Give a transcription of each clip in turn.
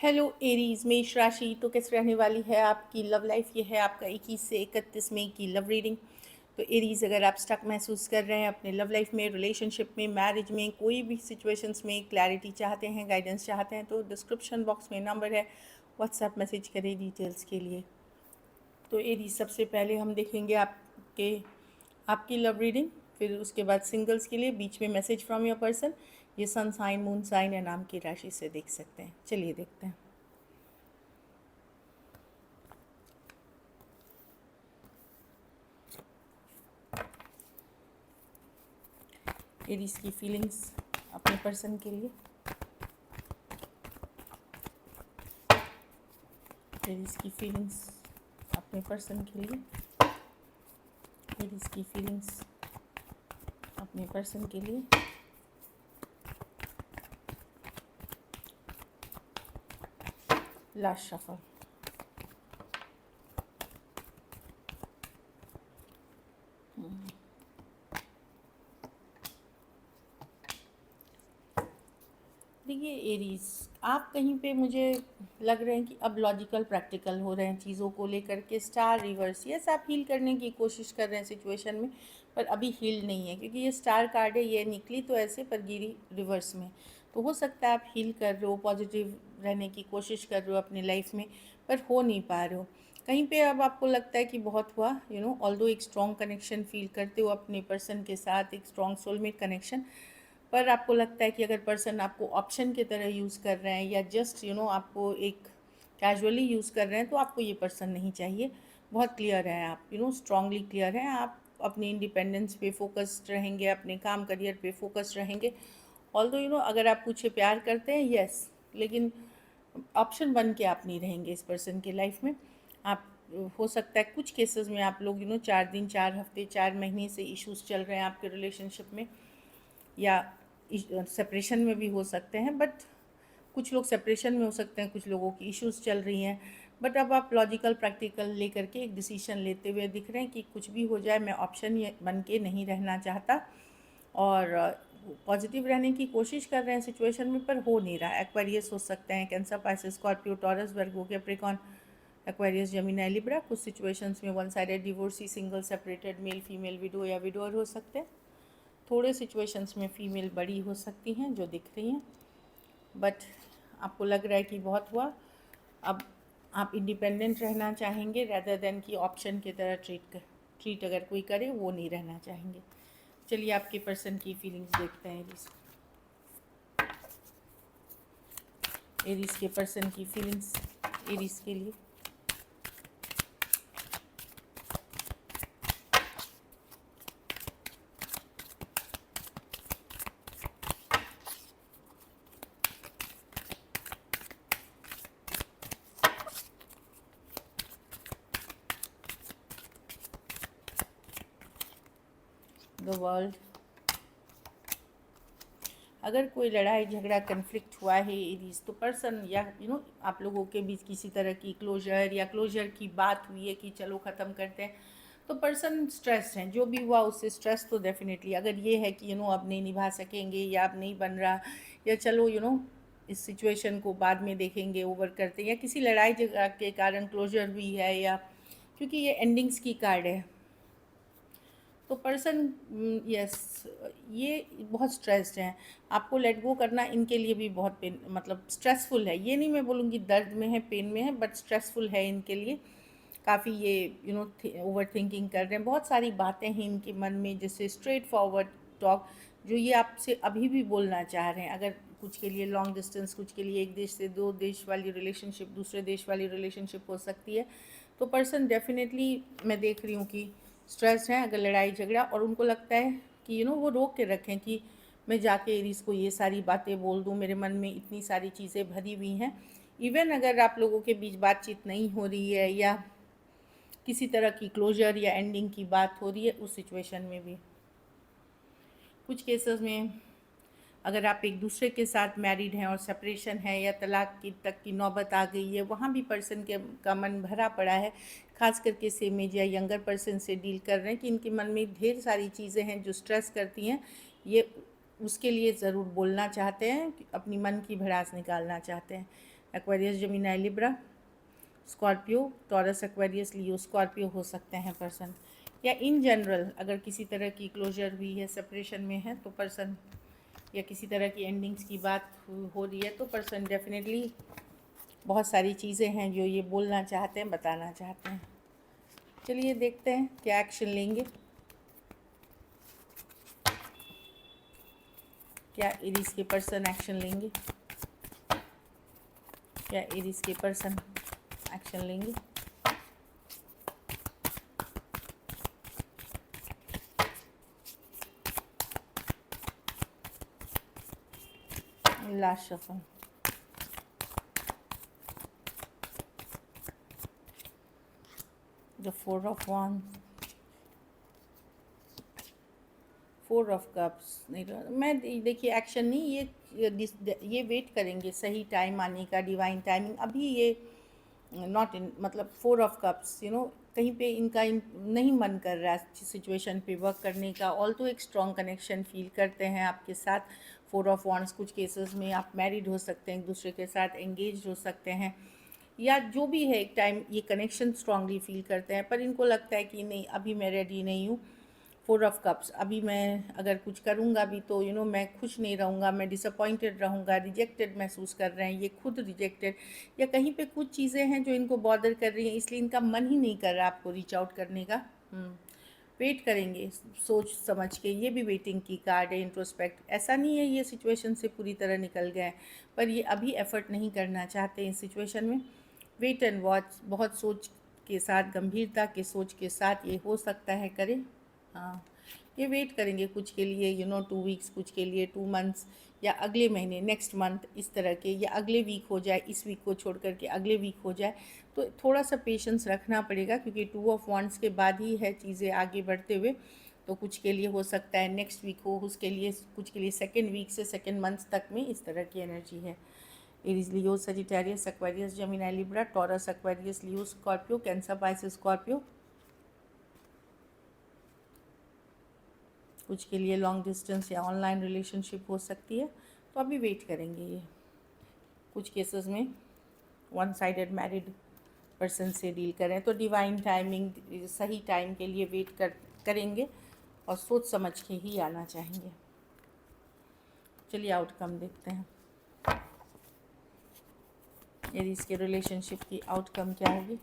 Hello Aries, मेष राशि तो कैसे रहने वाली है आपकी लव लाइफ। ये है आपका 21 से 31 मई की लव रीडिंग। तो एरीज, अगर आप स्टक महसूस कर रहे हैं अपने लव लाइफ में, रिलेशनशिप में, मैरिज में, कोई भी सिचुएशंस में क्लैरिटी चाहते हैं, गाइडेंस चाहते हैं, तो डिस्क्रिप्शन बॉक्स में नंबर है, व्हाट्सएप मैसेज करें डिटेल्स के लिए। तो एरीज, सबसे पहले हम देखेंगे आपकी लव रीडिंग, फिर उसके बाद सिंगल्स के लिए बीच में मैसेज फ्रॉम योर पर्सन। ये सन साइन, मून साइन या नाम की राशि से देख सकते हैं। चलिए देखते हैं। एरीज की फीलिंग्स अपने पर्सन के लिए। एरीज की फीलिंग्स अपने पर्सन के लिए। एरीज की फीलिंग्स अपने पर्सन के लिए। Last shuffle. देखिए एरीज, आप कहीं पे मुझे लग रहे हैं कि अब लॉजिकल प्रैक्टिकल हो रहे हैं चीज़ों को लेकर के। स्टार रिवर्स, यस, आप हील करने की कोशिश कर रहे हैं सिचुएशन में, पर अभी हील नहीं है, क्योंकि ये स्टार कार्ड है। ये निकली तो ऐसे पर गिरी रिवर्स में। तो हो सकता है आप हील कर रहे हो, पॉजिटिव रहने की कोशिश कर रहे हो अपनी लाइफ में, पर हो नहीं पा रहे हो। कहीं पे अब आपको लगता है कि बहुत हुआ, ऑल्दो एक स्ट्रॉन्ग कनेक्शन फील करते हो अपने पर्सन के साथ, एक स्ट्रॉन्ग सोलमेट कनेक्शन, पर आपको लगता है कि अगर पर्सन आपको ऑप्शन की तरह यूज़ कर रहे हैं या जस्ट आपको एक कैजुअली यूज़ कर रहे हैं, तो आपको ये पर्सन नहीं चाहिए। बहुत क्लियर है आप, स्ट्रांगली क्लियर है आप। अपनी इंडिपेंडेंस पे फोकस्ड रहेंगे, अपने काम करियर पे फोकस्ड रहेंगे। ऑल्दो अगर आप कुछ प्यार करते हैं, यस, लेकिन ऑप्शन बन के आप नहीं रहेंगे इस पर्सन की लाइफ में। आप, हो सकता है कुछ केसेस में आप लोग 4 दिन, 4 हफ्ते, 4 महीने से इश्यूज चल रहे हैं आपके रिलेशनशिप में, या सेपरेशन में भी हो सकते हैं। बट कुछ लोग सेपरेशन में हो सकते हैं, कुछ लोगों की इश्यूज चल रही हैं। बट अब आप लॉजिकल प्रैक्टिकल लेकर के एक डिसीजन लेते हुए दिख रहे हैं कि कुछ भी हो जाए, मैं ऑप्शन ये बन के नहीं रहना चाहता, और पॉजिटिव रहने की कोशिश कर रहे हैं सिचुएशन में, पर हो नहीं रहा। एक्वेरियस हो सकते हैं, कैंसर, पाइसेस, स्कॉर्पियो, टॉरस, वर्गो, कैप्रिकॉन, एक्वेरियस, जेमिनी, लिब्रा। कुछ सिचुएशंस में one sided divorcee, single, separated, male female, window या विडोअर हो सकते हैं। थोड़े सिचुएशंस में फ़ीमेल बड़ी हो सकती हैं जो दिख रही हैं, बट आपको लग रहा है कि बहुत हुआ। अब आप इंडिपेंडेंट रहना चाहेंगे, रेदर देन कि ऑप्शन की तरह ट्रीट अगर कोई करे, वो नहीं रहना चाहेंगे। चलिए आपके पर्सन की फीलिंग्स देखते हैं एरीज। एरीज के पर्सन की फीलिंग्स एरीज के लिए। The world. अगर कोई लड़ाई झगड़ा कन्फ्लिक्ट हुआ है एरीज, तो पर्सन या आप लोगों के बीच किसी तरह की क्लोजर या क्लोजर की बात हुई है कि चलो ख़त्म करते हैं, तो पर्सन स्ट्रेस हैं। जो भी हुआ उससे स्ट्रेस तो डेफिनेटली, अगर ये है कि अब नहीं निभा सकेंगे या अब नहीं बन रहा, या चलो इस सिचुएशन को बाद में देखेंगे, ओवर करते हैं, या किसी लड़ाई झगड़ा के कारण क्लोजर हुई है, या क्योंकि ये एंडिंग्स की कार्ड है, तो पर्सन, यस, ये बहुत स्ट्रेस्ड हैं। आपको लेट गो करना इनके लिए भी बहुत पेन, मतलब स्ट्रेसफुल है। ये नहीं मैं बोलूँगी दर्द में है, पेन में है, बट स्ट्रेसफुल है इनके लिए। काफ़ी ये ओवर थिंकिंग कर रहे हैं। बहुत सारी बातें हैं इनके मन में, जैसे स्ट्रेट फॉरवर्ड टॉक, जो ये आपसे अभी भी बोलना चाह रहे हैं। अगर कुछ के लिए लॉन्ग डिस्टेंस, कुछ के लिए एक देश से दो देश वाली रिलेशनशिप, दूसरे देश वाली रिलेशनशिप हो सकती है। तो पर्सन डेफिनेटली, मैं देख रही हूँ कि स्ट्रेस है अगर लड़ाई झगड़ा, और उनको लगता है कि वो रोक के रखें कि मैं जाके एरीज को ये सारी बातें बोल दूँ, मेरे मन में इतनी सारी चीज़ें भरी हुई हैं। इवन अगर आप लोगों के बीच बातचीत नहीं हो रही है, या किसी तरह की क्लोजर या एंडिंग की बात हो रही है, उस सिचुएशन में भी कुछ केसेस में, अगर आप एक दूसरे के साथ मैरिड हैं और सेपरेशन है या तलाक की तक की नौबत आ गई है, वहाँ भी पर्सन का मन भरा पड़ा है। खास करके सेम एज या यंगर पर्सन से डील कर रहे हैं कि इनके मन में ढेर सारी चीज़ें हैं जो स्ट्रेस करती हैं। ये उसके लिए ज़रूर बोलना चाहते हैं, अपनी मन की भड़ास निकालना चाहते हैं। Aquarius, Gemini, Libra, Scorpio, Taurus, Aquarius, Leo, Scorpio हो सकते हैं पर्सन। या इन जनरल अगर किसी तरह की क्लोजर हुई है, सेपरेशन में है तो पर्सन, या किसी तरह की एंडिंग्स की बात हो रही है तो पर्सन डेफिनेटली बहुत सारी चीज़ें हैं जो ये बोलना चाहते हैं, बताना चाहते हैं। चलिए देखते हैं क्या एक्शन लेंगे, क्या एरीज के पर्सन एक्शन लेंगे, क्या एरीज के पर्सन एक्शन लेंगे। Last shuffle, the 4 of wands, 4 of cups. मैं देखिए एक्शन नहीं, ये वेट करेंगे सही टाइम आने का, डिवाइन टाइमिंग। अभी ये नॉट इन, मतलब 4 ऑफ कप्स कहीं पे इनका नहीं मन कर रहा है सिचुएशन पे वर्क करने का। ऑल तो एक स्ट्रॉन्ग कनेक्शन फील करते हैं आपके साथ। 4 ऑफ wands, कुछ केसेस में आप मैरिड हो सकते हैं, एक दूसरे के साथ एंगेज हो सकते हैं, या जो भी है एक टाइम ये कनेक्शन स्ट्रांगली फील करते हैं, पर इनको लगता है कि नहीं अभी मैं रेडी नहीं हूँ। 4 ऑफ कप्स, अभी मैं अगर कुछ करूँगा भी तो मैं खुश नहीं रहूँगा, मैं डिसअपॉइंटेड रहूँगा, रिजेक्टेड महसूस कर रहे हैं, ये खुद रिजेक्टेड, या कहीं पे कुछ चीज़ें हैं जो इनको बॉदर कर रही हैं, इसलिए इनका मन ही नहीं कर रहा आपको रीच आउट करने का। वेट करेंगे सोच समझ के। ये भी वेटिंग की कार्ड है, इंट्रोस्पेक्ट। ऐसा नहीं है ये सिचुएशन से पूरी तरह निकल गए हैं, पर ये अभी एफर्ट नहीं करना चाहते इस सिचुएशन में। वेट एंड वॉच, बहुत सोच के साथ, गंभीरता के सोच के साथ ये हो सकता है करें। हाँ, ये वेट करेंगे कुछ के लिए 2 वीक्स, कुछ के लिए 2 मंथ्स, या अगले महीने, नेक्स्ट मंथ, इस तरह के, या अगले वीक हो जाए, इस वीक को छोड़ करके अगले वीक हो जाए। तो थोड़ा सा पेशेंस रखना पड़ेगा, क्योंकि 2 ऑफ wands के बाद ही है चीज़ें आगे बढ़ते हुए। तो कुछ के लिए हो सकता है नेक्स्ट वीक हो, उसके लिए कुछ के लिए सेकेंड वीक से सेकेंड मंथ तक में इस तरह की एनर्जी है। Aries, Leo, Sagittarius, Aquarius, Gemini, Libra, Taurus, Aquarius, Leo, Scorpio, Cancer, Pisces, Scorpio. कुछ के लिए लॉन्ग डिस्टेंस या ऑनलाइन रिलेशनशिप हो सकती है, तो अभी वेट करेंगे ये। कुछ केसेस में वन साइडेड मैरिड पर्सन से डील करें तो डिवाइन टाइमिंग, सही टाइम के लिए वेट करेंगे और सोच समझ के ही आना चाहेंगे। चलिए आउटकम देखते हैं, एरीज के रिलेशनशिप की आउटकम क्या होगी।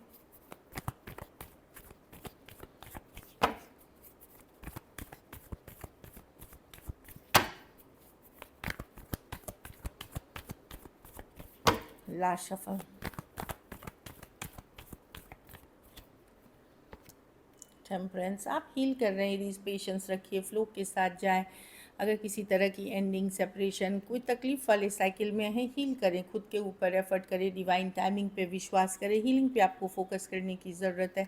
Last shuffle, temperance. आप हील कर रहे हैं एरीज, पेशेंस रखिए, फ्लो के साथ जाएं। अगर किसी तरह की एंडिंग, सेपरेशन, कोई तकलीफ़ वाले साइकिल में है, हील करें, खुद के ऊपर एफर्ट करें, डिवाइन टाइमिंग पे विश्वास करें। हीलिंग पे आपको फोकस करने की ज़रूरत है।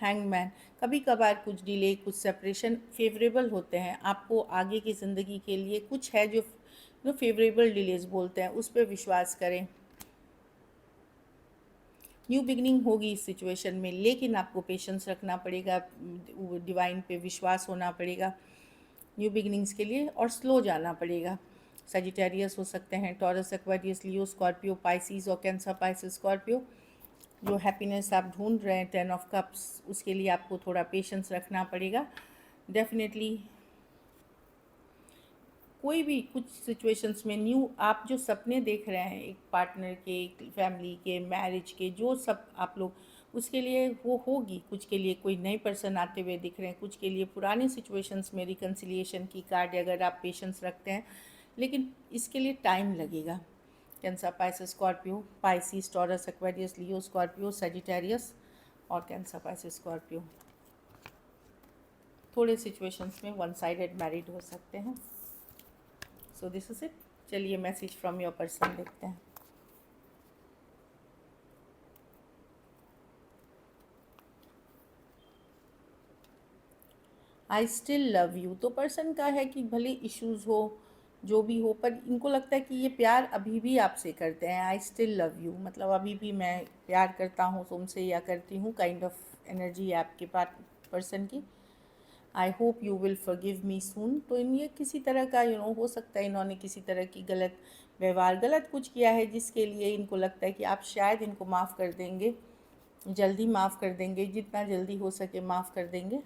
हैंगमैन, कभी कभार कुछ डिले, कुछ सेपरेशन फेवरेबल होते हैं आपको आगे की ज़िंदगी के लिए। कुछ है जो फेवरेबल डिलेज बोलते हैं, उस पर विश्वास करें। न्यू बिगनिंग होगी इस सिचुएशन में, लेकिन आपको पेशेंस रखना पड़ेगा, डिवाइन पे विश्वास होना पड़ेगा न्यू बिगनिंग्स के लिए, और स्लो जाना पड़ेगा। सजिटेरियस हो सकते हैं, taurus, Aquarius, Leo, Scorpio, Pisces और कैंसर, पाइसिस, स्कॉर्पियो। जो हैप्पीनेस आप ढूंढ रहे हैं 10 ऑफ कप्स, उसके लिए आपको थोड़ा पेशेंस रखना पड़ेगा डेफिनेटली। कोई भी कुछ सिचुएशंस में न्यू आप जो सपने देख रहे हैं एक पार्टनर के, एक फैमिली के, मैरिज के, जो सब आप लोग, उसके लिए वो होगी। कुछ के लिए कोई नए पर्सन आते हुए दिख रहे हैं, कुछ के लिए पुराने सिचुएशंस में रिकन्सिलिएशन की कार्ड, अगर आप पेशेंस रखते हैं, लेकिन इसके लिए टाइम लगेगा। Cancer, Pisces, Scorpio, Pisces, Taurus, Aquarius, Leo, Scorpio, Sagittarius और कैंसर, पाइसेस, स्कॉर्पियो। थोड़े सिचुएशंस में वन साइडेड मैरिड हो सकते हैं। So this is it. चलिए मैसेज फ्रॉम योर पर्सन देखते हैं। I still love you. तो पर्सन का है कि भले इश्यूज़ हो, जो भी हो, पर इनको लगता है कि ये प्यार अभी भी आपसे करते हैं। आई स्टिल लव यू मतलब अभी भी मैं प्यार करता हूँ तुमसे, या करती हूँ, काइंड ऑफ एनर्जी है आपके पास पर्सन की। I hope you will forgive me soon. तो इन ये किसी तरह का हो सकता है इन्होंने किसी तरह की गलत व्यवहार गलत कुछ किया है जिसके लिए इनको लगता है कि आप शायद इनको माफ़ कर देंगे, जल्दी माफ़ कर देंगे, जितना जल्दी हो सके माफ़ कर देंगे।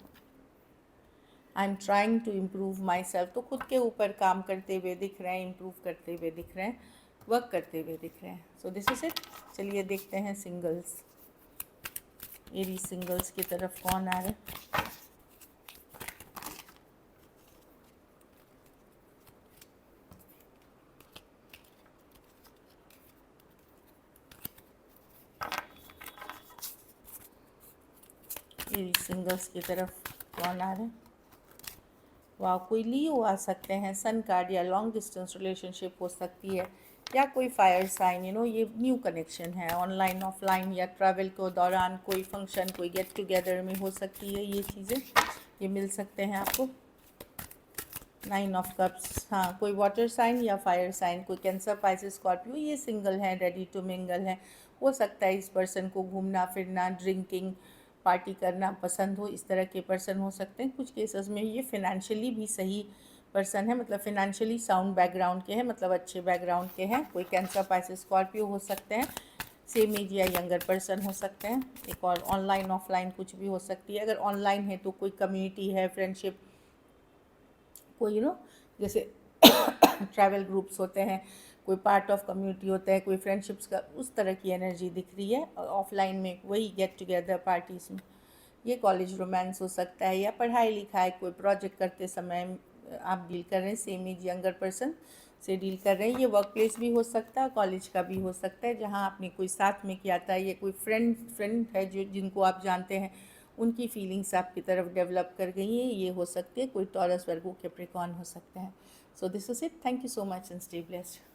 I am trying to improve myself, तो खुद के ऊपर काम करते हुए दिख रहे हैं, इम्प्रूव करते हुए दिख रहे हैं, वर्क करते हुए दिख रहे हैं। So this is it. चलिए देखते हैं सिंगल्स, एरीज सिंगल्स की तरफ कौन आ रहा है। एरीज सिंगल्स की तरफ कौन आ रहा है। वाह, कोई लियो आ सकते हैं, सन कार्ड, या लॉन्ग डिस्टेंस रिलेशनशिप हो सकती है, या कोई फायर साइन, ये न्यू कनेक्शन है, ऑनलाइन ऑफलाइन या ट्रैवल के दौरान कोई फंक्शन, कोई गेट टुगेदर में हो सकती है, ये चीज़ें ये मिल सकते हैं आपको। 9 ऑफ कप्स, हाँ, कोई वाटर साइन या फायर साइन, कोई कैंसर, पाइसेस, स्कॉर्पियो, ये सिंगल है, रेडी टू मिंगल है। हो सकता है इस पर्सन को घूमना फिरना, ड्रिंकिंग, पार्टी करना पसंद हो, इस तरह के पर्सन हो सकते हैं। कुछ केसेस में ये फिनेंशियली भी सही पर्सन है, मतलब फिनेंशियली साउंड बैकग्राउंड के हैं, मतलब अच्छे बैकग्राउंड के हैं। कोई कैंसर, पाइसेस, स्कॉर्पियो हो सकते हैं, सेम एज या यंगर पर्सन हो सकते हैं। एक और ऑनलाइन ऑफलाइन कुछ भी हो सकती है। अगर ऑनलाइन है तो कोई कम्युनिटी है, फ्रेंडशिप, कोई जैसे ट्रैवल ग्रुप्स होते हैं, कोई पार्ट ऑफ कम्युनिटी होता है, कोई फ्रेंडशिप्स का, उस तरह की एनर्जी दिख रही है। और ऑफलाइन में वही गेट टुगेदर पार्टीज में, ये कॉलेज रोमांस हो सकता है, या पढ़ाई लिखाई, कोई प्रोजेक्ट करते समय आप डील कर रहे हैं, सेम एज यंगर पर्सन से डील कर रहे हैं। ये वर्क प्लेस भी हो सकता है, कॉलेज का भी हो सकता है, जहाँ आपने कोई साथ में किया था, ये कोई फ्रेंड है जो जिनको आप जानते हैं, उनकी फीलिंग्स आपकी तरफ डेवलप कर गई हैं, ये हो सकती है। कोई टॉरस, वर्गो, कैप्रिकॉर्न हो सकते हैं। So this is it. Thank you so much and stay blessed.